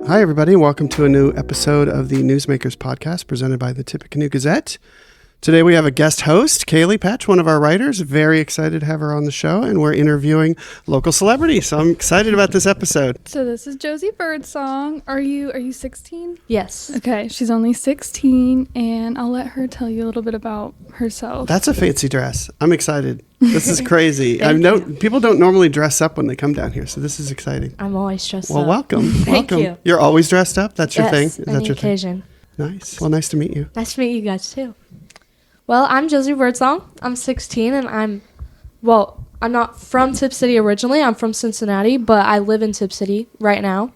Hi, everybody. Welcome to a new episode of the Newsmakers podcast presented by the Tippecanoe Gazette. Today we have a guest host, Cailey Petsch, one of our writers. Very excited to have her on the show, and we're interviewing local celebrities. So I'm excited about this episode. So this is Josie Birdsong. Are you 16? Yes. Okay, she's only 16, and I'll let her tell you a little bit about herself. That's a fancy dress. I'm excited. This is crazy. People don't normally dress up when they come down here, so this is exciting. I'm always dressed up. Well, welcome. Thank you. You're always dressed up? That's your thing? Is any that your occasion. thing? Nice. Well, nice to meet you. Nice to meet you guys, too. Well, I'm Josie Birdsong. I'm 16, and I'm not from Tipp City originally. I'm from Cincinnati, but I live in Tipp City right now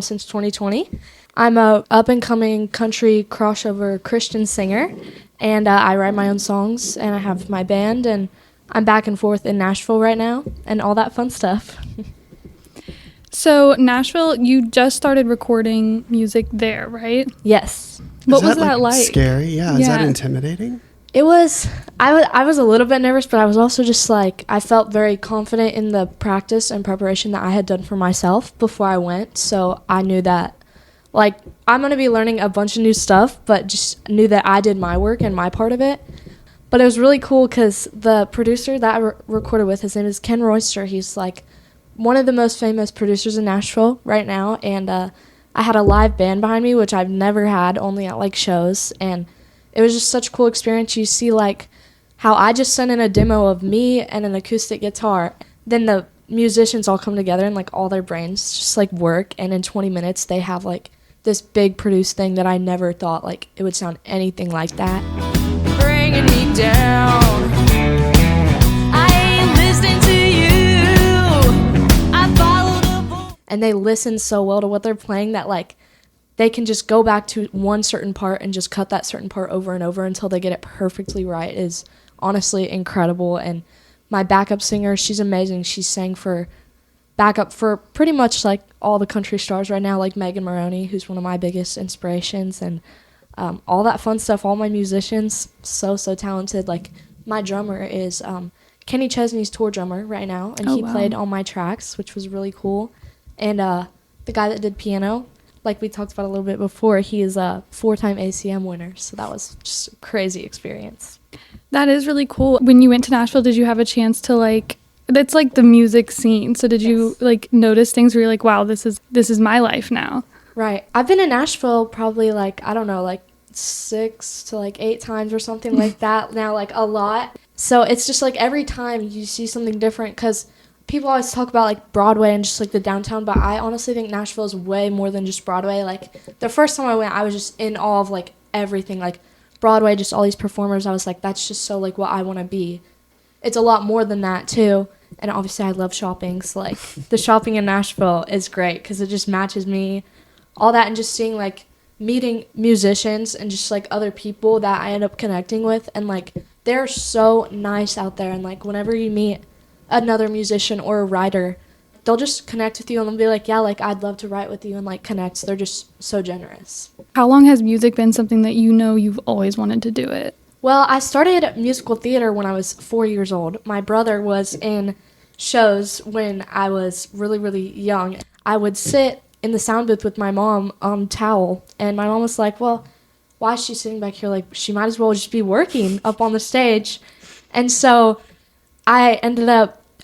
since 2020. I'm a up-and-coming country crossover Christian singer, and I write my own songs, and I have my band, and I'm back and forth in Nashville right now, and all that fun stuff. So Nashville, you just started recording music there, right? Yes. What was that like? Scary? Yeah. Is that intimidating? It was, I was a little bit nervous, but I was also just like, I felt very confident in the practice and preparation that I had done for myself before I went. So I knew that, like, I'm going to be learning a bunch of new stuff, but just knew that I did my work and my part of it. But it was really cool because the producer that I recorded with, his name is Ken Royster. He's like one of the most famous producers in Nashville right now. And I had a live band behind me, which I've never had, only at like shows. And it was just such a cool experience. You see, like, how I just sent in a demo of me and an acoustic guitar. Then the musicians all come together and, like, all their brains just, like, work. And in 20 minutes, they have, like, this big produced thing that I never thought, like, it would sound anything like that. Bringing me down. I ain't listening to you. I follow the voice. And they listen so well to what they're playing that, like, they can just go back to one certain part and just cut that certain part over and over until they get it perfectly right. Is honestly incredible. And my backup singer, she's amazing. She sang for backup for pretty much like all the country stars right now, like Megan Maroney, who's one of my biggest inspirations, and all that fun stuff. All my musicians, so talented. Like my drummer is Kenny Chesney's tour drummer right now, and he played on my tracks, which was really cool. And the guy that did piano, like we talked about a little bit before, he is a 4-time ACM winner. So that was just a crazy experience. That is really cool. When you went to Nashville, did you have a chance to like, that's like the music scene. So did you like notice things where you're like, wow, this is my life now? Right. I've been in Nashville probably like, I don't know, like 6 to like 8 times or something like that now, like a lot. So it's just like every time you see something different, because people always talk about like Broadway and just like the downtown, but I honestly think Nashville is way more than just Broadway. Like the first time I went, I was just in awe of like everything, like Broadway, just all these performers. I was like, that's just so like what I want to be. It's a lot more than that too. And obviously I love shopping. So like the shopping in Nashville is great because it just matches me, all that, and just seeing like meeting musicians and just like other people that I end up connecting with. And like they're so nice out there. And like whenever you meet another musician or a writer, they'll just connect with you and they'll be like, yeah, like I'd love to write with you, and like connect. They're just so generous. How long has music been something that you know you've always wanted to do it? Well, I started musical theater when I was 4 years old. My brother was in shows when I was really, really young. I would sit in the sound booth with my mom on towel, and my mom was like, well, why is she sitting back here? Like, she might as well just be working up on the stage. And so I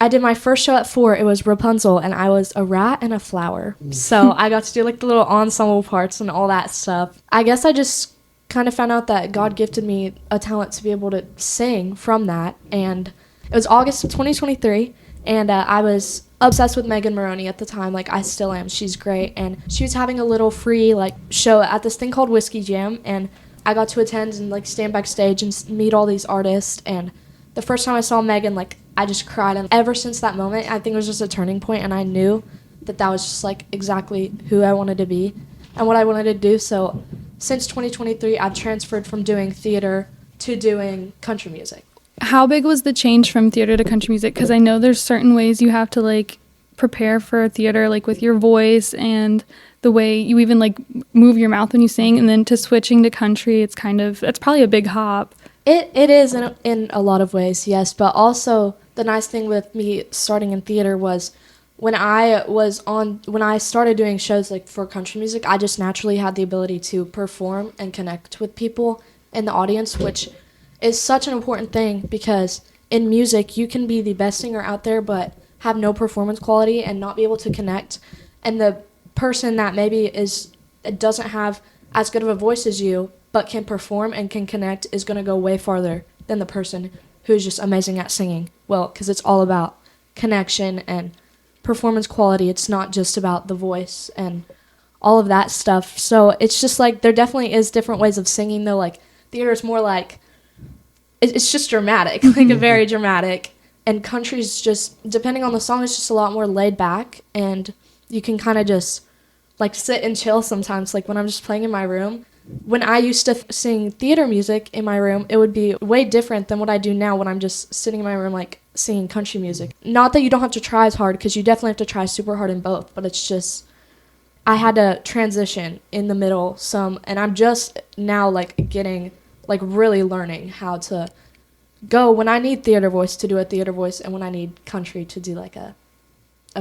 did my first show at 4. It was Rapunzel, and I was a rat and a flower. So I got to do like the little ensemble parts and all that stuff. I guess I just kind of found out that God gifted me a talent to be able to sing from that. And it was August of 2023, and I was obsessed with Megan Maroney at the time. Like, I still am. She's great. And she was having a little free like show at this thing called Whiskey Jam, and I got to attend and like stand backstage and meet all these artists. And the first time I saw Megan, like, I just cried. And ever since that moment, I think it was just a turning point, and I knew that that was just like exactly who I wanted to be and what I wanted to do. So since 2023, I've transferred from doing theater to doing country music. How big was the change from theater to country music? Because I know there's certain ways you have to like prepare for theater, like with your voice and the way you even like move your mouth when you sing, and then to switching to country, it's probably a big hop. It is in a lot of ways, yes. But also the nice thing with me starting in theater was when I started doing shows like for country music, I just naturally had the ability to perform and connect with people in the audience, which is such an important thing because in music you can be the best singer out there but have no performance quality and not be able to connect, and the person that maybe doesn't have as good of a voice as you but can perform and can connect is going to go way farther than the person who's just amazing at singing. Well, because it's all about connection and performance quality. It's not just about the voice and all of that stuff. So it's just like there definitely is different ways of singing though. Like theater is more like it's just dramatic, like a very dramatic, and country's just, depending on the song, it's just a lot more laid back, and you can kind of just like sit and chill sometimes. Like when I'm just playing in my room, when I used to sing theater music in my room, it would be way different than what I do now when I'm just sitting in my room like singing country music. Not that you don't have to try as hard, because you definitely have to try super hard in both, but it's just I had to transition in the middle some, and I'm just now like getting like really learning how to go when I need theater voice to do a theater voice, and when I need country to do like a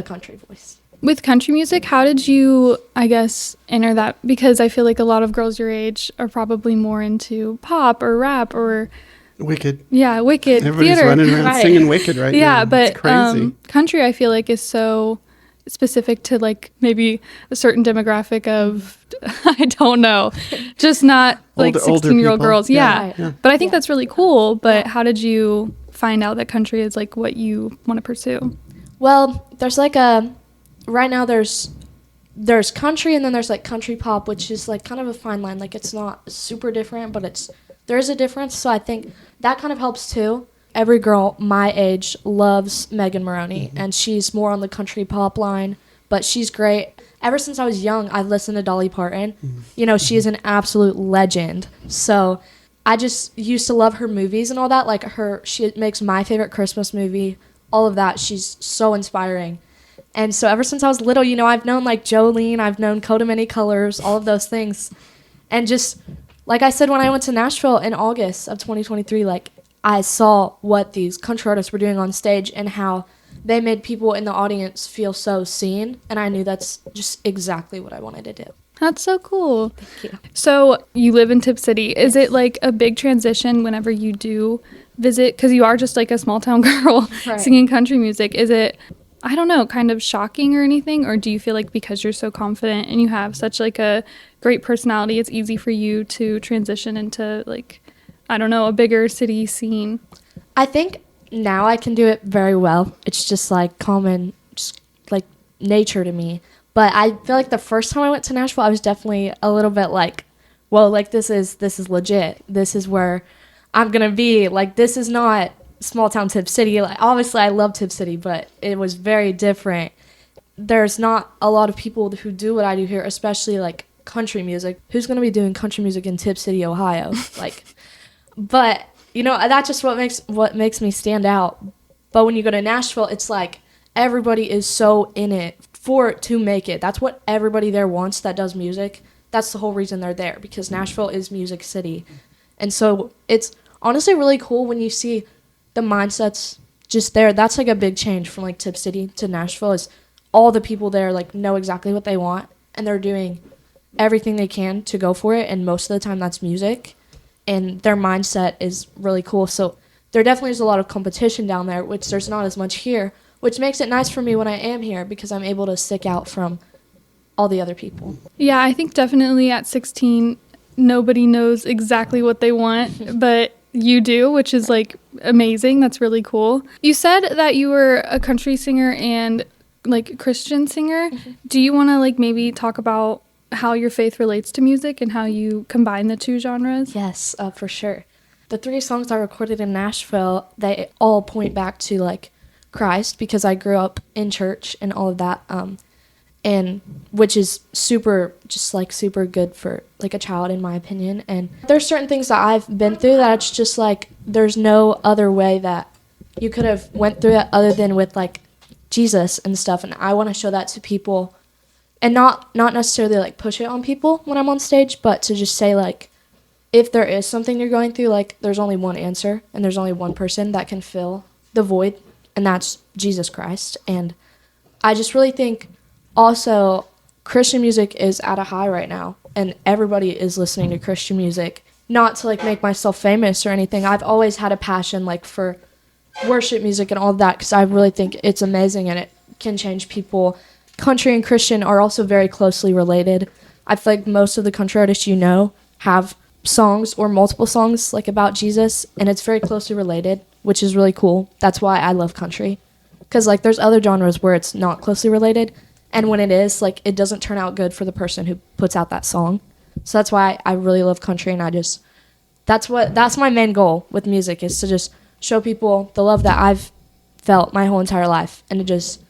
country voice. With country music, how did you, I guess, enter that? Because I feel like a lot of girls your age are probably more into pop or rap or Wicked. Yeah, Wicked. Everybody's theater. running around Right. singing Wicked right now. Yeah, but it's crazy. country I feel like is so specific to like maybe a certain demographic of I don't know, just not like Older 16-year-old people. girls. Yeah. Yeah. Right. Yeah. But I think that's really cool. But how did you find out that country is like what you want to pursue? Well, there's like right now there's country, and then there's like country pop, which is like kind of a fine line. Like it's not super different, but there is a difference. So I think that kind of helps too. Every girl my age loves Megan Moroney, and she's more on the country pop line, but she's great. Ever since I was young, I've listened to Dolly Parton. You know, she is an absolute legend. So I just used to love her movies and all that. Like she makes my favorite Christmas movie, all of that. She's so inspiring. And so ever since I was little, you know, I've known like Jolene, I've known Coat of Many Colors, all of those things. And just, like I said, when I went to Nashville in August of 2023, like I saw what these country artists were doing on stage and how they made people in the audience feel so seen. And I knew that's just exactly what I wanted to do. That's so cool. Thank you. So you live in Tipp City. Is it like a big transition whenever you do visit? Because you are just like a small town girl Right. singing country music. Is it, I don't know, kind of shocking or anything? Or do you feel like because you're so confident and you have such like a great personality, it's easy for you to transition into like, I don't know, a bigger city scene? I think now I can do it very well. It's just like common, just like nature to me. But I feel like the first time I went to Nashville, I was definitely a little bit like, well, like this is legit. This is where I'm gonna be. Like this is not small town Tipp City. Like obviously I love Tipp City, but it was very different. There's not a lot of people who do what I do here, especially like country music. Who's gonna be doing country music in Tipp City, Ohio? Like, but you know, that's just what makes me stand out. But when you go to Nashville, it's like everybody is so in it to make it. That's what everybody there wants that does music. That's the whole reason they're there, because Nashville is Music City. And so it's honestly really cool when you see the mindsets just there. That's like a big change from like Tipp City to Nashville, is all the people there like know exactly what they want, and they're doing everything they can to go for it, and most of the time that's music, and their mindset is really cool. So there definitely is a lot of competition down there, which there's not as much here, which makes it nice for me when I am here, because I'm able to stick out from all the other people. Yeah, I think definitely at 16, nobody knows exactly what they want, but you do, which is like amazing. That's really cool. You said that you were a country singer and like Christian singer. Mm-hmm. Do you want to like maybe talk about how your faith relates to music and how you combine the two genres? Yes, for sure. The 3 songs I recorded in Nashville, they all point back to like Christ, because I grew up in church and all of that, and which is super good for like a child, in my opinion. And there's certain things that I've been through that it's just like there's no other way that you could have went through it other than with like Jesus and stuff. And I want to show that to people, and not necessarily like push it on people when I'm on stage, but to just say like, if there is something you're going through, like there's only one answer, and there's only one person that can fill the void, and that's Jesus Christ. And I just really think also Christian music is at a high right now, and everybody is listening to Christian music. Not to like make myself famous or anything. I've always had a passion like for worship music and all of that because I really think it's amazing and it can change people. Country and Christian are also very closely related. I feel like most of the country artists you know have songs or multiple songs like about Jesus, and it's very closely related, which is really cool. That's why I love country, because like there's other genres where it's not closely related, and when it is, like it doesn't turn out good for the person who puts out that song. So that's why I really love country, and that's my main goal with music, is to just show people the love that I've felt my whole entire life, and to just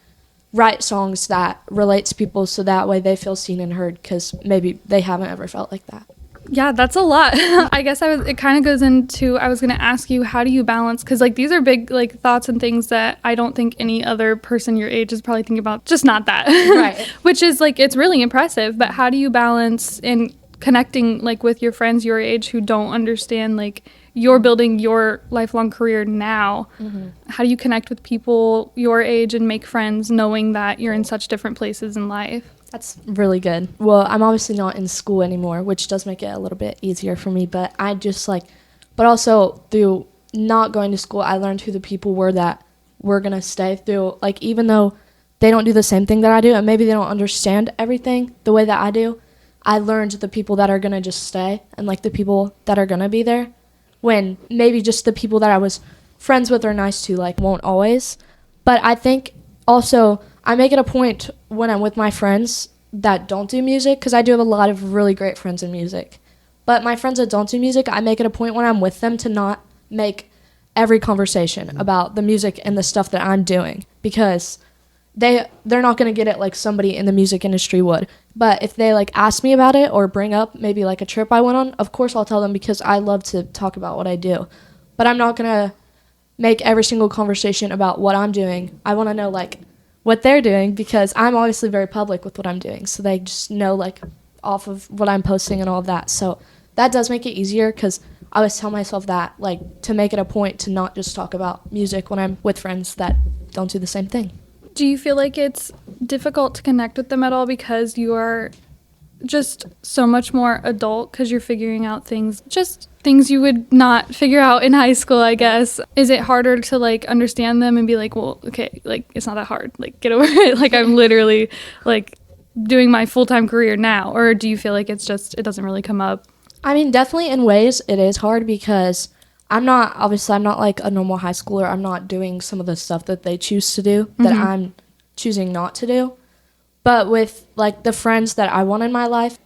write songs that relate to people so that way they feel seen and heard, because maybe they haven't ever felt like that. Yeah, that's a lot. I guess it kind of goes into, I was going to ask you, how do you balance? Because like these are big like thoughts and things that I don't think any other person your age is probably thinking about. Just not that. Right. Which is like, it's really impressive. But how do you balance in connecting like with your friends your age who don't understand like you're building your lifelong career now? How do you connect with people your age and make friends knowing that you're in such different places in life? That's really good. Well, I'm obviously not in school anymore, which does make it a little bit easier for me, but but also through not going to school, I learned who the people were that were going to stay through, like even though they don't do the same thing that I do, and maybe they don't understand everything the way that I do, I learned the people that are going to just stay, and like the people that are going to be there, when maybe just the people that I was friends with or nice to, like, won't always. But I think also I make it a point when I'm with my friends that don't do music, because I do have a lot of really great friends in music. But my friends that don't do music, I make it a point when I'm with them to not make every conversation about the music and the stuff that I'm doing, because they're not going to get it like somebody in the music industry would. But if they like ask me about it or bring up maybe like a trip I went on, of course I'll tell them, because I love to talk about what I do. But I'm not going to make every single conversation about what I'm doing. I want to know like what they're doing, because I'm obviously very public with what I'm doing, so they just know like off of what I'm posting and all of that. So that does make it easier, because I always tell myself that, like, to make it a point to not just talk about music when I'm with friends that don't do the same thing. Do you feel like it's difficult to connect with them at all because you are just so much more adult, because you're figuring out things you would not figure out in high school, I guess? Is it harder to like understand them and be like, well, okay, like it's not that hard, like get over it, like I'm literally like doing my full-time career now? Or do you feel like it doesn't really come up? I mean, definitely in ways it is hard, because I'm not like a normal high schooler. I'm not doing some of the stuff that they choose to do that I'm choosing not to do. But with like the friends that I want in my life,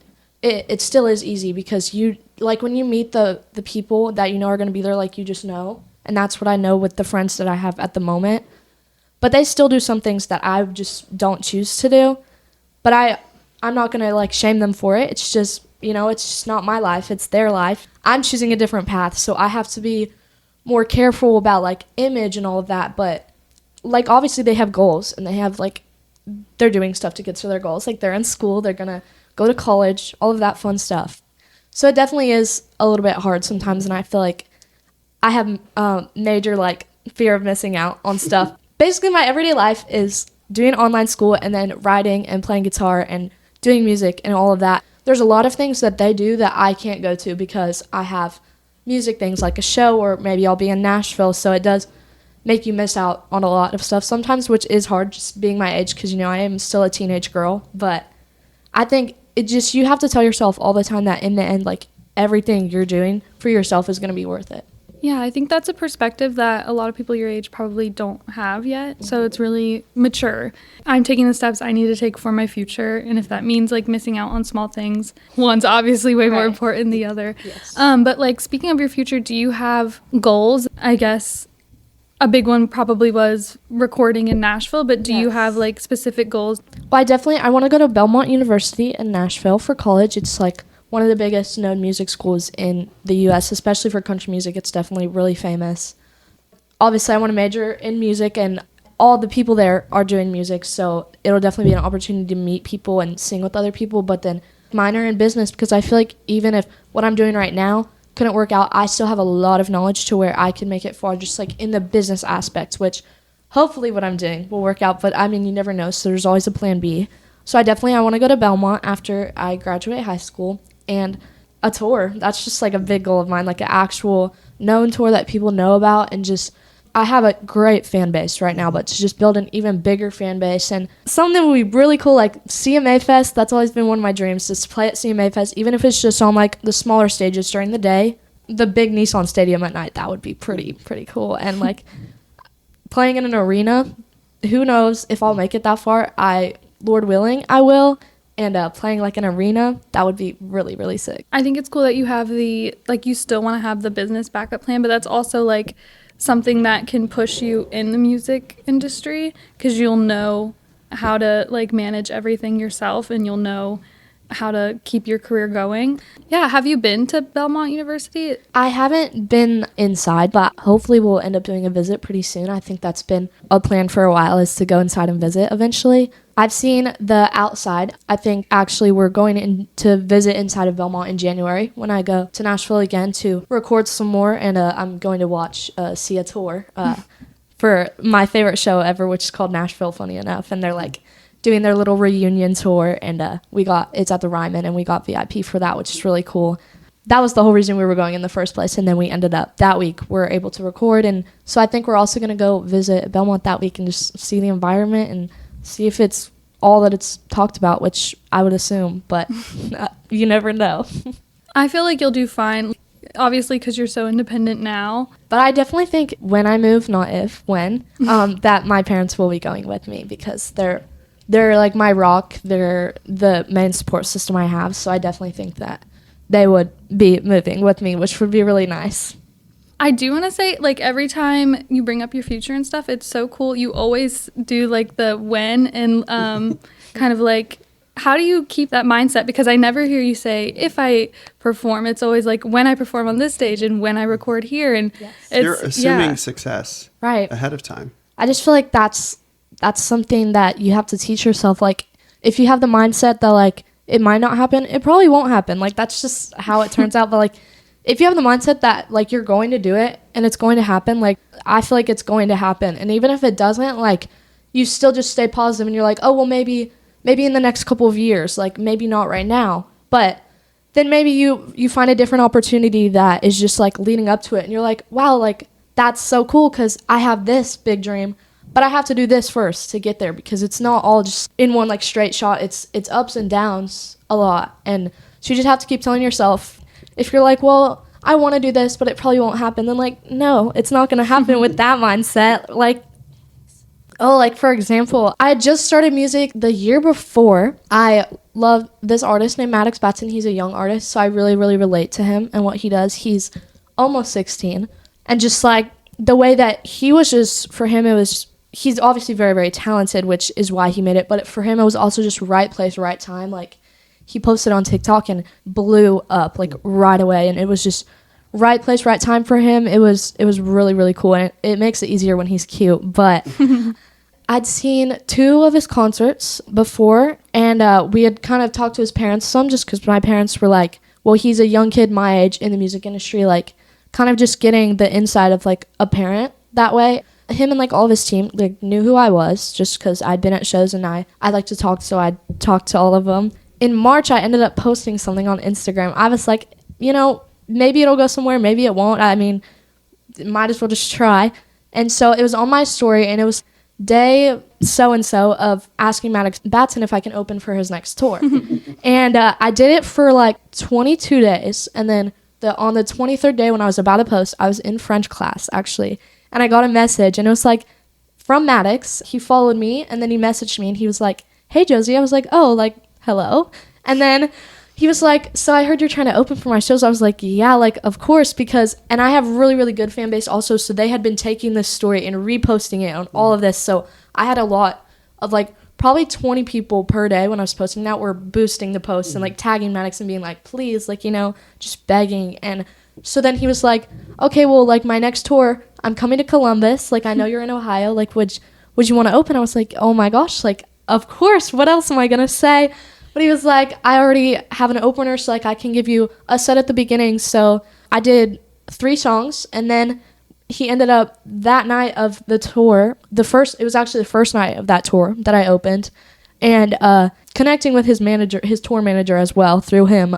it still is easy, because you like when you meet the people that you know are going to be there, like you just know. And that's what I know with the friends that I have at the moment. But they still do some things that I just don't choose to do. But I'm not going to like shame them for it. It's just, it's just not my life. It's their life. I'm choosing a different path, so I have to be more careful about like image and all of that. But like obviously they have goals, and they have like they're doing stuff to get to their goals. Like they're in school, they're going to go to college, all of that fun stuff. So it definitely is a little bit hard sometimes, and I feel like I have major like fear of missing out on stuff. Basically, my everyday life is doing online school and then writing and playing guitar and doing music and all of that. There's a lot of things that they do that I can't go to because I have music things like a show, or maybe I'll be in Nashville. So it does make you miss out on a lot of stuff sometimes, which is hard just being my age, because, I am still a teenage girl. But I think you have to tell yourself all the time that in the end, like everything you're doing for yourself is going to be worth it. Yeah, I think that's a perspective that a lot of people your age probably don't have yet. So it's really mature. I'm taking the steps I need to take for my future. And if that means like missing out on small things, one's obviously way more important than the other. Yes. But like speaking of your future, do you have goals? I guess a big one probably was recording in Nashville, but do you have like specific goals? Well, I want to go to Belmont University in Nashville for college. It's like one of the biggest known music schools in the U.S., especially for country music. It's definitely really famous. Obviously, I want to major in music, and all the people there are doing music, so it'll definitely be an opportunity to meet people and sing with other people, but then minor in business, because I feel like even if what I'm doing right now couldn't work out, I still have a lot of knowledge to where I can make it far, just like in the business aspects, which hopefully what I'm doing will work out. But I mean, you never know. So there's always a plan B. So I want to go to Belmont after I graduate high school, and a tour. That's just like a big goal of mine, like an actual known tour that people know about. And just, I have a great fan base right now, but to just build an even bigger fan base and something that would be really cool, like CMA Fest. That's always been one of my dreams, just to play at CMA Fest, even if it's just on like the smaller stages during the day. The big Nissan Stadium at night, that would be pretty cool. And like playing in an arena, who knows if I'll make it that far. Lord willing, I will. And playing like an arena, that would be really, really sick. I think it's cool that you have you still want to have the business backup plan, but that's also like something that can push you in the music industry, because you'll know how to like manage everything yourself, and you'll know how to keep your career going. Yeah, have you been to Belmont University? I haven't been inside, but hopefully we'll end up doing a visit pretty soon. I think that's been a plan for a while, is to go inside and visit eventually. I've seen the outside. I think actually we're going in to visit inside of Belmont in January when I go to Nashville again to record some more, and I'm going to see a tour for my favorite show ever, which is called Nashville, funny enough, and they're like doing their little reunion tour, and it's at the Ryman, and we got VIP for that, which is really cool. That was the whole reason we were going in the first place, and then we ended up that week we're able to record, and so I think we're also going to go visit Belmont that week and just see the environment and see if it's all that it's talked about, which I would assume, but you never know. I feel like you'll do fine, obviously, because you're so independent now. But I definitely think when I move, not if, when, that my parents will be going with me, because they're like my rock. They're the main support system I have, so I definitely think that they would be moving with me, which would be really nice. I do want to say, like, every time you bring up your future and stuff, it's so cool. You always do, like, the when and kind of, like, how do you keep that mindset? Because I never hear you say, if I perform. It's always, like, when I perform on this stage and when I record here. And yes. You're assuming success right ahead of time. I just feel like that's something that you have to teach yourself. Like, if you have the mindset that, like, it might not happen, it probably won't happen. Like, that's just how it turns out. But, like, if you have the mindset that, like, you're going to do it and it's going to happen, like, I feel like it's going to happen. And even if it doesn't, like, you still just stay positive and you're like, oh, well, maybe in the next couple of years, like, maybe not right now. But then maybe you find a different opportunity that is just, like, leading up to it. And you're like, wow, like, that's so cool because I have this big dream, but I have to do this first to get there, because it's not all just in one, like, straight shot. It's ups and downs a lot. And so you just have to keep telling yourself, if you're like, well, I want to do this, but it probably won't happen, then, like, no, it's not going to happen with that mindset. Like, for example, I just started music the year before. I love this artist named Maddox Batson. He's a young artist, so I really, really relate to him and what he does. He's almost 16. And just, like, the way that he was just, for him, he's obviously very, very talented, which is why he made it. But for him, it was also just right place, right time. Like, he posted on TikTok and blew up, like, right away. And it was just right place, right time for him. It was really, really cool. And it makes it easier when he's cute. But I'd seen 2 of his concerts before, and we had kind of talked to his parents some, just because my parents were like, well, he's a young kid my age in the music industry, like, kind of just getting the inside of, like, a parent that way. Him and, like, all of his team, like, knew who I was, just because I'd been at shows and I like to talk, so I'd talk to all of them. In March, I ended up posting something on Instagram. I was like, maybe it'll go somewhere, maybe it won't. I mean, might as well just try. And so it was on my story, and it was day so-and-so of asking Maddox Batson if I can open for his next tour. And I did it for, like, 22 days. And then on the 23rd day when I was about to post, I was in French class, actually. And I got a message, and it was, like, from Maddox. He followed me, and then he messaged me, and he was like, hey, Josie. I was like, oh, like, hello. And then he was like, so I heard you're trying to open for my shows. I was like, yeah, like, of course, because, and I have really, really good fan base also, so they had been taking this story and reposting it on all of this. So I had a lot of, like, probably 20 people per day when I was posting that were boosting the post and, like, tagging Maddox and being like, please, like, just begging. And so then he was like, okay, well, like, my next tour, I'm coming to Columbus. Like, I know you're in Ohio. Like, would you want to open? I was like, oh my gosh, like, of course. What else am I going to say? But he was like, I already have an opener, so, like, I can give you a set at the beginning. So I did 3 songs, and then he ended up that night of the tour, it was actually the first night of that tour that I opened, and connecting with his tour manager as well through him,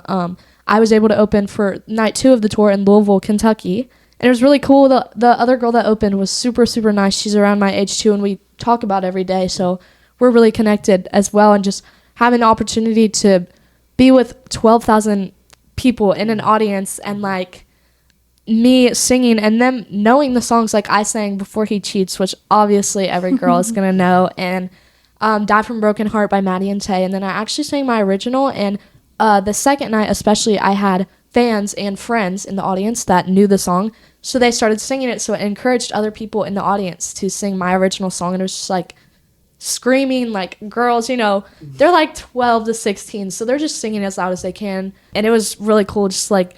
I was able to open for night 2 of the tour in Louisville, Kentucky. And it was really cool. The other girl that opened was super, super nice. She's around my age too, and we talk about every day. So we're really connected as well. And just having the opportunity to be with 12,000 people in an audience and like me singing and them knowing the songs like I sang Before He Cheats, which obviously every girl is going to know, and Die From Broken Heart by Maddie and Tay. And then I actually sang my original, and the second night especially, I had fans and friends in the audience that knew the song, so they started singing it, so it encouraged other people in the audience to sing my original song, and it was just like screaming, like girls, you know, they're like 12 to 16, so they're just singing as loud as they can, and it was really cool just like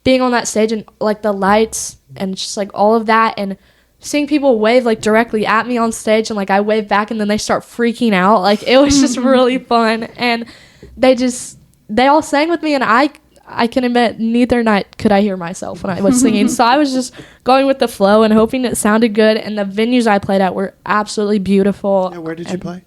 being on that stage and like the lights and just like all of that, and seeing people wave like directly at me on stage, and like I wave back and then they start freaking out. Like it was just really fun, and they all sang with me, and I can admit neither night could I hear myself when I was singing. So I was just going with the flow and hoping it sounded good, and the venues I played at were absolutely beautiful. Yeah, where did you play?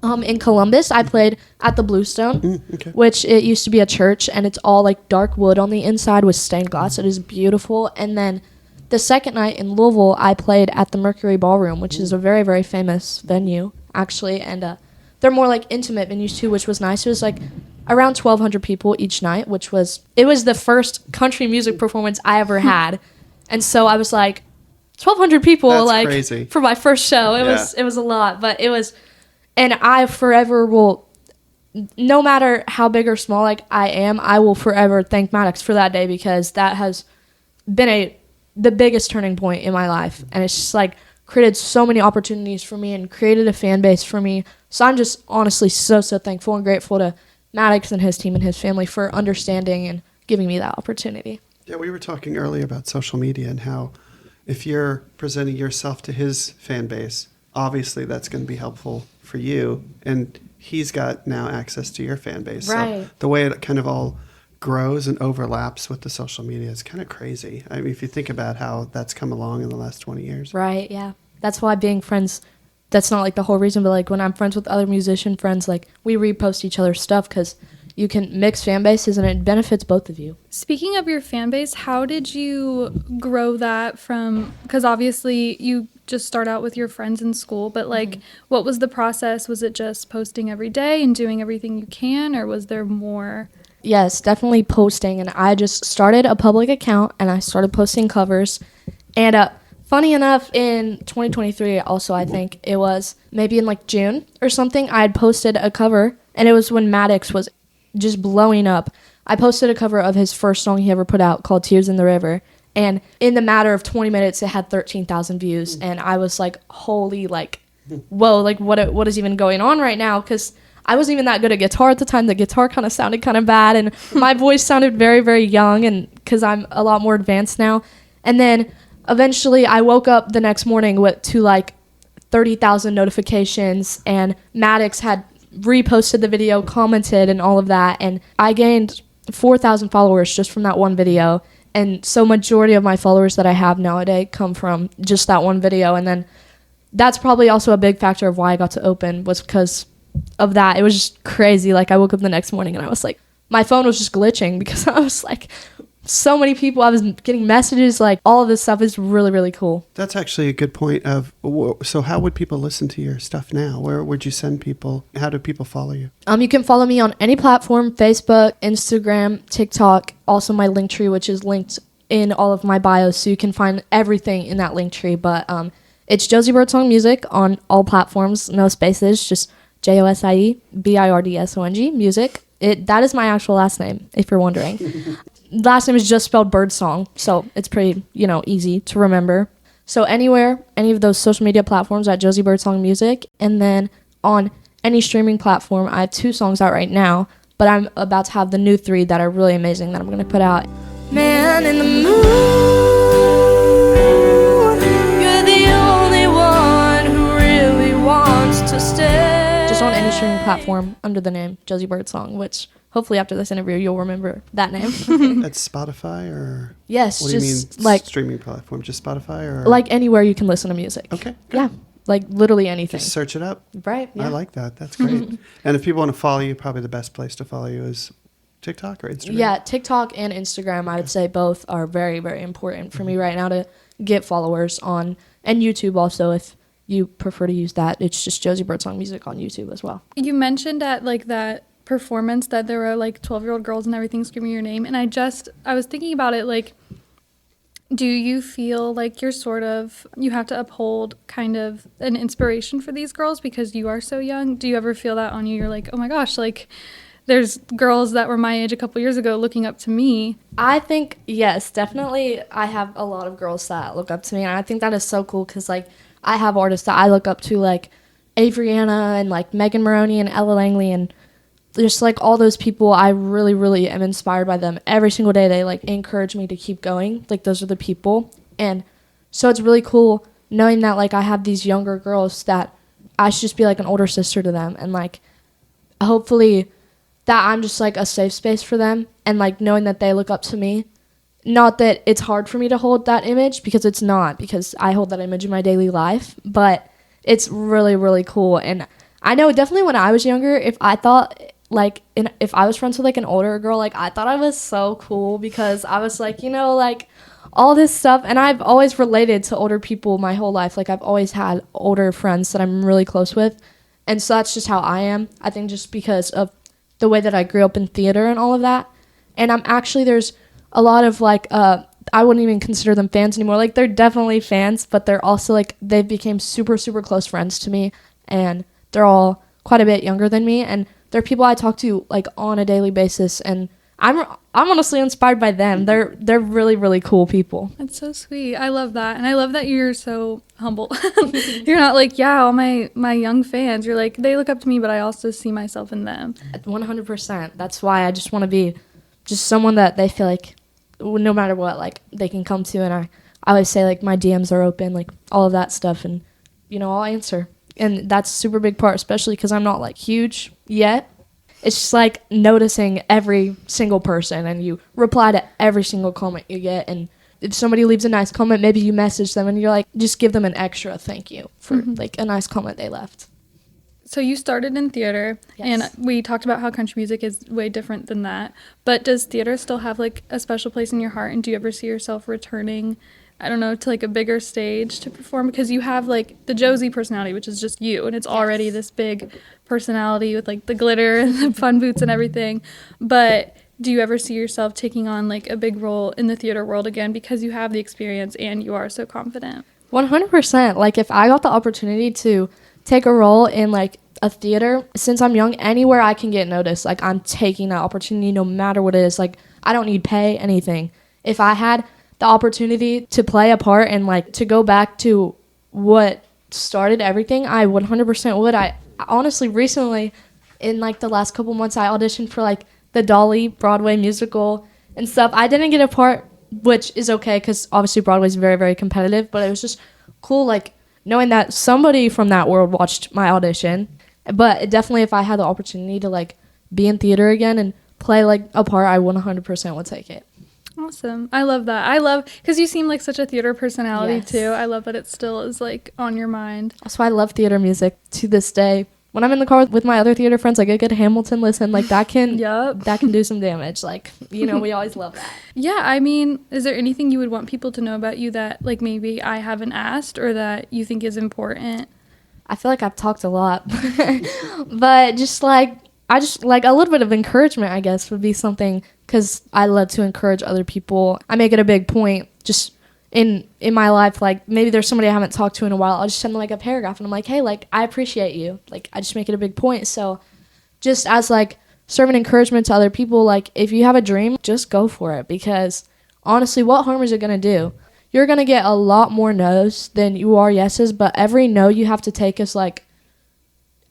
In Columbus, I played at the Bluestone, Okay. which it used to be a church, and it's all like dark wood on the inside with stained glass. It is beautiful. And then the second night in Louisville, I played at the Mercury Ballroom, which is a very, very famous venue, actually. And they're more like intimate venues too, which was nice. It was like around 1,200 people each night, it was the first country music performance I ever had. And so I was like, 1,200 people, That's like crazy. For my first show. It was a lot, but it was. And I forever will, no matter how big or small like I will forever thank Maddox for that day, because that has been the biggest turning point in my life. And it's just like created so many opportunities for me and created a fan base for me. So I'm just honestly so, so thankful and grateful to Maddox and his team and his family for understanding and giving me that opportunity. Yeah, we were talking earlier about social media and how if you're presenting yourself to his fan base, obviously that's going to be helpful for you, and he's got now access to your fan base. Right. So the way it kind of all grows and overlaps with the social media is kind of crazy. I mean, if you think about how that's come along in the last 20 years. Right, yeah. That's why being friends, that's not like the whole reason, but like when I'm friends with other musician friends, like we repost each other's stuff because you can mix fan bases and it benefits both of you. Speaking of your fan base, how did you grow that from, because obviously you just start out with your friends in school, but like what was the process? Was it just posting every day and doing everything you can, or was there more? Yes, definitely posting, and I just started a public account and I started posting covers. And funny enough, in 2023 also, I think it was maybe in like June or something, I had posted a cover, and it was when Maddox was just blowing up. I posted a cover of his first song he ever put out called Tears in the River, and in the matter of 20 minutes it had 13,000 views, and I was like, holy, like, whoa, like what is even going on right now? Because I wasn't even that good at guitar at the time. The guitar kind of sounded kind of bad, and my voice sounded very, very young, and because I'm a lot more advanced now. And then eventually I woke up the next morning to like 30,000 notifications, and Maddox had reposted the video, commented, and all of that, and I gained 4,000 followers just from that one video. And so majority of my followers that I have nowadays come from just that one video. And then that's probably also a big factor of why I got to open, was because of that. It was just crazy. Like I woke up the next morning and I was like, my phone was just glitching because I was like, so many people, I was getting messages, like all of this stuff is really, really cool. That's actually a good point of, so how would people listen to your stuff now? Where would you send people? How do people follow you? You can follow me on any platform, Facebook, Instagram, TikTok, also my Linktree, which is linked in all of my bios, so you can find everything in that Linktree. But it's Josie Birdsong Music on all platforms, no spaces, just Josie Birdsong Music. That is my actual last name, if you're wondering. Last name is just spelled Birdsong, so it's pretty, easy to remember. So anywhere, any of those social media platforms at Josie Birdsong Music, and then on any streaming platform. I have 2 songs out right now, but I'm about to have the new 3 that are really amazing that I'm going to put out. Man in the moon, you're the only one who really wants to stay. Just on any streaming platform under the name Josie Birdsong, which hopefully after this interview you'll remember that name. That's Spotify or Yes, what do you just mean like streaming platform? Just Spotify or like anywhere you can listen to music. Okay. Good. Yeah, like literally anything. Just search it up. Right. Yeah. I like that. That's great. And if people want to follow you, probably the best place to follow you is TikTok or Instagram? Yeah, TikTok and Instagram, I would say both are very, very important for me right now to get followers on. And YouTube also, if you prefer to use that. It's just Josie Birdsong Music on YouTube as well. You mentioned at like that performance that there were like 12-year-old girls and everything screaming your name. And I was thinking about it, like, do you feel like you have to uphold kind of an inspiration for these girls because you are so young? Do you ever feel that on you? You're like, oh my gosh, like there's girls that were my age a couple years ago looking up to me. I think, yes, definitely I have a lot of girls that look up to me. And I think that is so cool because, like, I have artists that I look up to, like Avriana and, like, Megan Maroney and Ella Langley. And just, like, all those people, I really, really am inspired by them. Every single day they, like, encourage me to keep going. Like, those are the people. And so it's really cool knowing that, like, I have these younger girls that I should just be, like, an older sister to them. And, like, hopefully that I'm just, like, a safe space for them, and, like, knowing that they look up to me. Not that it's hard for me to hold that image, because it's not, because I hold that image in my daily life, but it's really, really cool. And I know definitely when I was younger, if I thought, like, if I was friends with, like, an older girl, like, I thought I was so cool, because I was, like, you know, like, all this stuff, and I've always related to older people my whole life. Like, I've always had older friends that I'm really close with, and so that's just how I am. I think just because of the way that I grew up in theater and all of that. And there's a lot of, like, I wouldn't even consider them fans anymore. Like, they're definitely fans, but they're also, like, they've become super, super close friends to me. And they're all quite a bit younger than me. And they're people I talk to, like, on a daily basis. And I'm honestly inspired by them. They're really, really cool people. That's so sweet. I love that. And I love that you're so humble. You're not like, yeah, all my young fans. You're like, they look up to me, but I also see myself in them. 100%. That's why I just want to be just someone that they feel like no matter what, like, they can come to. And I always say, like, my DMs are open, like, all of that stuff. And, you know, I'll answer. And that's a super big part, especially because I'm not, like, huge yet. It's just, like, noticing every single person, and you reply to every single comment you get. And if somebody leaves a nice comment, maybe you message them, and you're like, just give them an extra thank you for, like, a nice comment they left. So you started in theater, Yes. and we talked about how country music is way different than that. But does theater still have, like, a special place in your heart, and do you ever see yourself returning, I don't know, to, like, a bigger stage to perform? Because you have, like, the Josie personality, which is just you, and it's already this big personality with, like, the glitter and the fun boots and everything. But do you ever see yourself taking on, like, a big role in the theater world again because you have the experience and you are so confident? 100%. Like, if I got the opportunity to take a role in, like, a theater, since I'm young, anywhere I can get noticed, like, I'm taking that opportunity no matter what it is. Like, I don't need pay, anything. If I had the opportunity to play a part and, like, to go back to what started everything, I 100% would. I honestly, recently, in, like, the last couple months, I auditioned for, like, the Dolly Broadway musical and stuff. I didn't get a part, which is okay, because obviously Broadway's very, very competitive, but it was just cool, like, knowing that somebody from that world watched my audition. But definitely, if I had the opportunity to, like, be in theater again and play, like, a part, I 100% would take it. Awesome. I love that. Because you seem like such a theater personality, Yes. too. I love that it still is, like, on your mind. That's why I love theater music to this day. When I'm in the car with my other theater friends, like, a good Hamilton listen, like, that can that can do some damage. Like, you know, we always love that. Yeah, I mean, is there anything you would want people to know about you that, like, maybe I haven't asked or that you think is important? I feel like I've talked a lot. But just, like, I just, like, a little bit of encouragement, I guess, would be something, because I love to encourage other people. I make it a big point just in my life, like, maybe there's somebody I haven't talked to in a while, I'll just send them, like, a paragraph, and I'm like, hey, like, I appreciate you. Like, I just make it a big point. So just as, like, serving encouragement to other people, like, if you have a dream, just go for it, because honestly, what harm is it going to do? You're going to get a lot more no's than you are yeses, but every no you have to take is, like,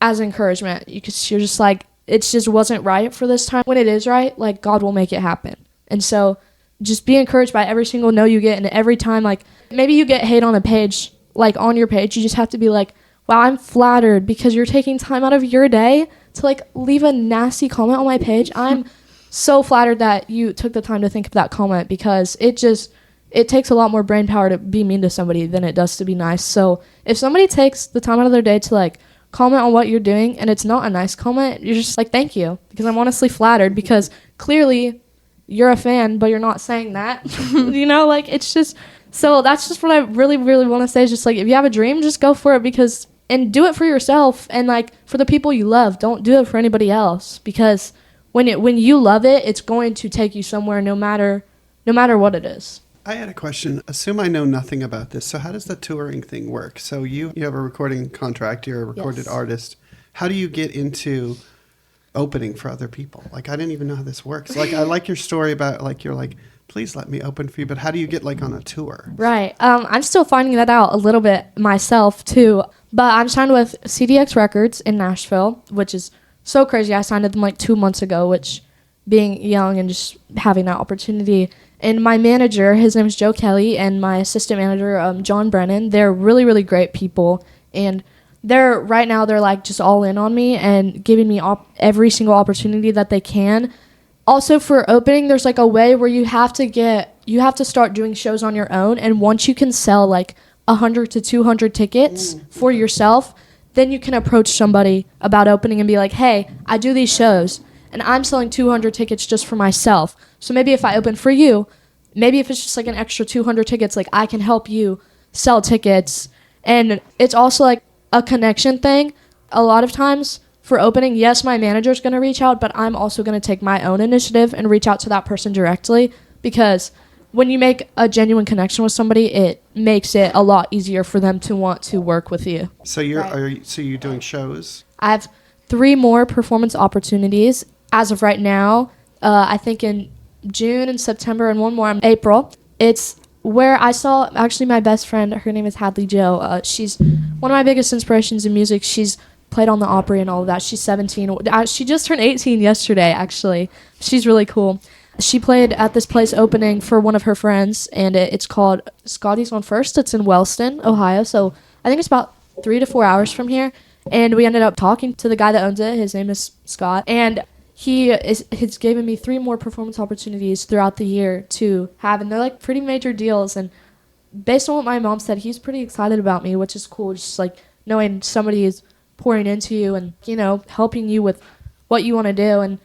as encouragement. You're just like, it just wasn't right for this time. When it is right, like, God will make it happen. And so just be encouraged by every single no you get, and every time, like, maybe you get hate on a page, like, on your page, you just have to be like, wow, I'm flattered because you're taking time out of your day to like leave a nasty comment on my page. I'm so flattered that you took the time to think of that comment, because it takes a lot more brain power to be mean to somebody than it does to be nice. So if somebody takes the time out of their day to like comment on what you're doing and it's not a nice comment, you're just like, thank you, because I'm honestly flattered, because clearly you're a fan, but you're not saying that. You know, like, it's just, so that's just what I really, really want to say, is just like, if you have a dream, just go for it, because, and do it for yourself and like for the people you love. Don't do it for anybody else, because when you love it, it's going to take you somewhere, no matter what it is. I had a question. Assume I know nothing about this. So how does the touring thing work? So you have a recording contract. You're a recorded artist. How do you get into opening for other people? Like, I didn't even know how this works. Like, I like your story about, like, you're like, please let me open for you. But how do you get, like, on a tour? Right. I'm still finding that out a little bit myself, too. But I'm signed with CDX Records in Nashville, which is so crazy. I signed with them, like, 2 months ago, which, being young and just having that opportunity. And my manager, his name is Joe Kelly, and my assistant manager, John Brennan, they're really, really great people. And right now they're like just all in on me and giving me every single opportunity that they can. Also, for opening, there's like a way where you have to start doing shows on your own. And once you can sell like 100 to 200 tickets for yourself, then you can approach somebody about opening and be like, hey, I do these shows and I'm selling 200 tickets just for myself. So maybe if I open for you, maybe if it's just like an extra 200 tickets, like I can help you sell tickets. And it's also like a connection thing. A lot of times for opening, yes, my manager's going to reach out, but I'm also going to take my own initiative and reach out to that person directly, because when you make a genuine connection with somebody, it makes it a lot easier for them to want to work with you. So you're doing shows? I have 3 more performance opportunities as of right now. I think in June and September, and 1 more in April. It's where I saw actually my best friend. Her name is Hadley Jo. She's one of my biggest inspirations in music. She's played on the Opry and all of that. She's 17. She just turned 18 yesterday, actually. She's really cool. She played at this place opening for one of her friends, and it's called Scotty's on First. It's in Wellston, Ohio. So I think it's about 3 to 4 hours from here. And we ended up talking to the guy that owns it. His name is Scott. And he's given me 3 more performance opportunities throughout the year to have, and they're like pretty major deals. And based on what my mom said, he's pretty excited about me, which is cool. Just like knowing somebody is pouring into you and, you know, helping you with what you want to do. And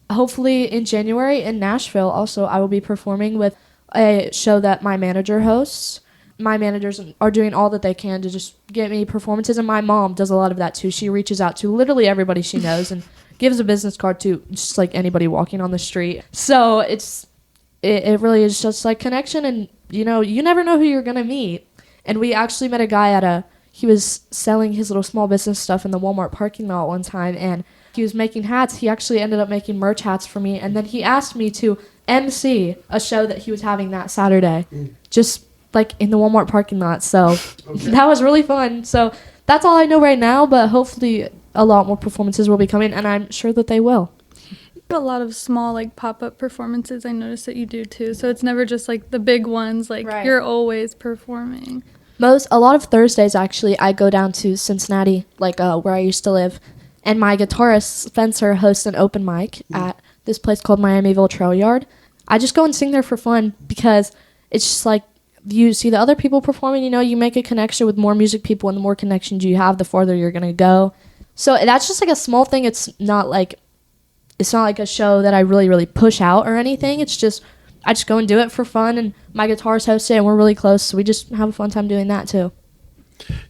hopefully in January in Nashville also, I will be performing with a show that my manager hosts. My managers are doing all that they can to just get me performances, and my mom does a lot of that too. She reaches out to literally everybody she knows and gives a business card to just like anybody walking on the street. So it really is just like connection, and you know, you never know who you're gonna meet. And we actually met a guy he was selling his little small business stuff in the Walmart parking lot one time, and he was making hats. He actually ended up making merch hats for me, and then he asked me to MC a show that he was having that Saturday, just like in the Walmart parking lot. So that was really fun. So that's all I know right now, but hopefully a lot more performances will be coming, and I'm sure that they will. A lot of small like pop-up performances I noticed that you do too, so it's never just like the big ones, like right. You're always performing. A lot of Thursdays actually I go down to Cincinnati, like where I used to live, and my guitarist Spencer hosts an open mic at this place called Miamiville Trail Yard. I just go and sing there for fun, because it's just like you see the other people performing, you know, you make a connection with more music people, and the more connections you have, the farther you're gonna go. So that's just like a small thing. It's not like a show that I really, really push out or anything. It's just, I just go and do it for fun, and my guitarist hosts it, and we're really close, so we just have a fun time doing that too.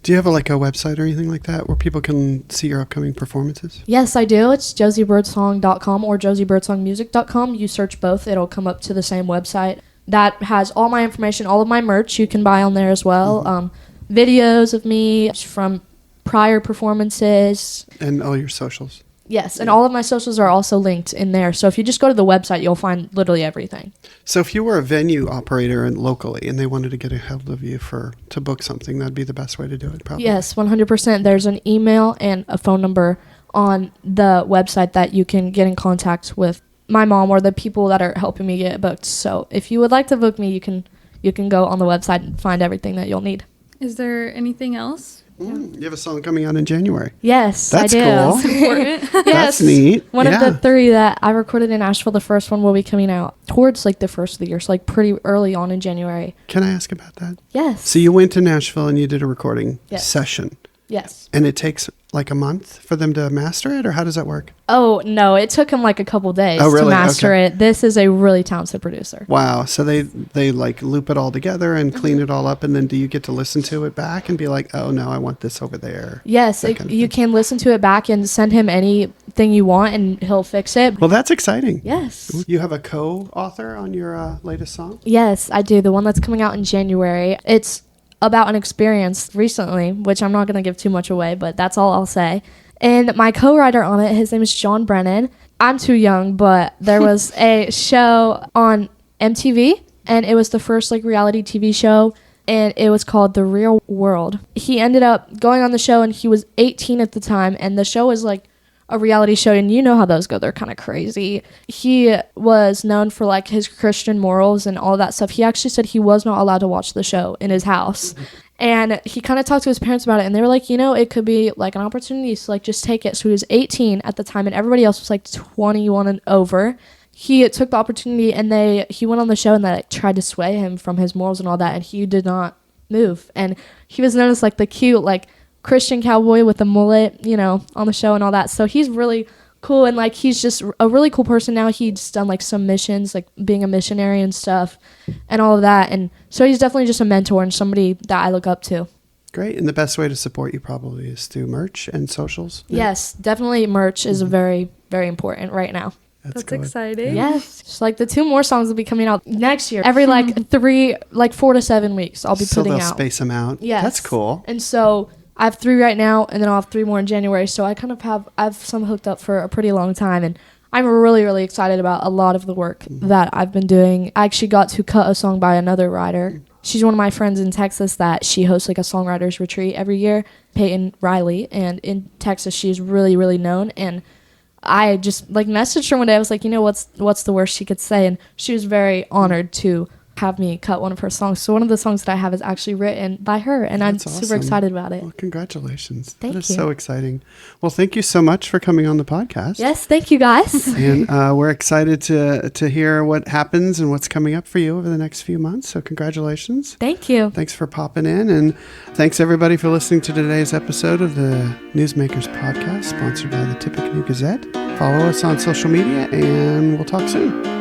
Do you have a website or anything like that where people can see your upcoming performances? Yes, I do. It's josiebirdsong.com or josiebirdsongmusic.com. You search both, it'll come up to the same website. That has all my information, all of my merch you can buy on there as well. Mm-hmm. Videos of me from prior performances. And all your socials. Yes, and all of my socials are also linked in there. So if you just go to the website, you'll find literally everything. So if you were a venue operator locally and they wanted to get a hold of you to book something, that'd be the best way to do it, probably. Yes, 100%. There's an email and a phone number on the website that you can get in contact with my mom or the people that are helping me get booked. So if you would like to book me, you can go on the website and find everything that you'll need. Is there anything else? You have a song coming out in January. Yes, That's I do. cool. Yes. That's neat. One Yeah. of the 3 that I recorded in Nashville, the first one will be coming out towards like the first of the year, so like pretty early on in January. Can I ask about that? Yes. So you went to Nashville and you did a recording Yes. session. Yes. And it takes like a month for them to master it, or how does that work? Oh, no, it took him like a couple days Oh, really? to master Okay. it. This is a really talented producer. Wow. So they like loop it all together and clean it all up, and then do you get to listen to it back and be like, oh no, I want this over there? Yes, That kind of you thing. can listen to it back and send him anything you want and he'll fix it. Well, that's exciting. Yes. You have a co-author on your latest song? Yes, I do. The one that's coming out in January. It's about an experience recently, which I'm not going to give too much away, but that's all I'll say. And my co-writer on it, his name is John Brennan. I'm too young, but there was a show on MTV, and it was the first like reality TV show, and it was called The Real World. He ended up going on the show, and he was 18 at the time, and the show was like a reality show, and you know how those go. They're kind of crazy. He was known for like his Christian morals and all that stuff. He actually said he was not allowed to watch the show in his house. And he kind of talked to his parents about it, and they were like, you know, it could be like an opportunity, so like just take it. So he was 18 at the time, and everybody else was like 21 and over. He took the opportunity, and he went on the show, and they like, tried to sway him from his morals and all that, and he did not move. And he was known as like the cute like Christian cowboy with a mullet, you know, on the show and all that. So he's really cool, and like he's just a really cool person now. He's done like some missions, like being a missionary and stuff and all of that, and so he's definitely just a mentor and somebody that I look up to. Great. And the best way to support you probably is through merch and socials. Yeah. Yes, definitely merch is very, very important right now. That's good. exciting. Yes, just like the 2 more songs will be coming out next year. Every like 4 to 7 weeks I'll be So putting they'll out. space them out. Yes. That's cool. And so I have 3 right now, and then I'll have 3 more in January. So I kind of I've some hooked up for a pretty long time, and I'm really, really excited about a lot of the work that I've been doing. I actually got to cut a song by another writer. She's one of my friends in Texas that she hosts like a songwriters retreat every year, Peyton Riley, and in Texas she's really, really known. And I just like messaged her one day. I was like, you know, what's the worst she could say? And she was very honored to have me cut one of her songs. So one of the songs that I have is actually written by her, and That's I'm awesome. super excited about it. Well, congratulations. Thank That is you. so exciting. Well, thank you so much for coming on the podcast. Yes, thank you guys. And we're excited to hear what happens and what's coming up for you over the next few months. So congratulations. Thank you. Thanks for popping in. And thanks everybody for listening to today's episode of the Newsmakers Podcast, sponsored by the Tipp City Gazette. Follow us on social media, and we'll talk soon.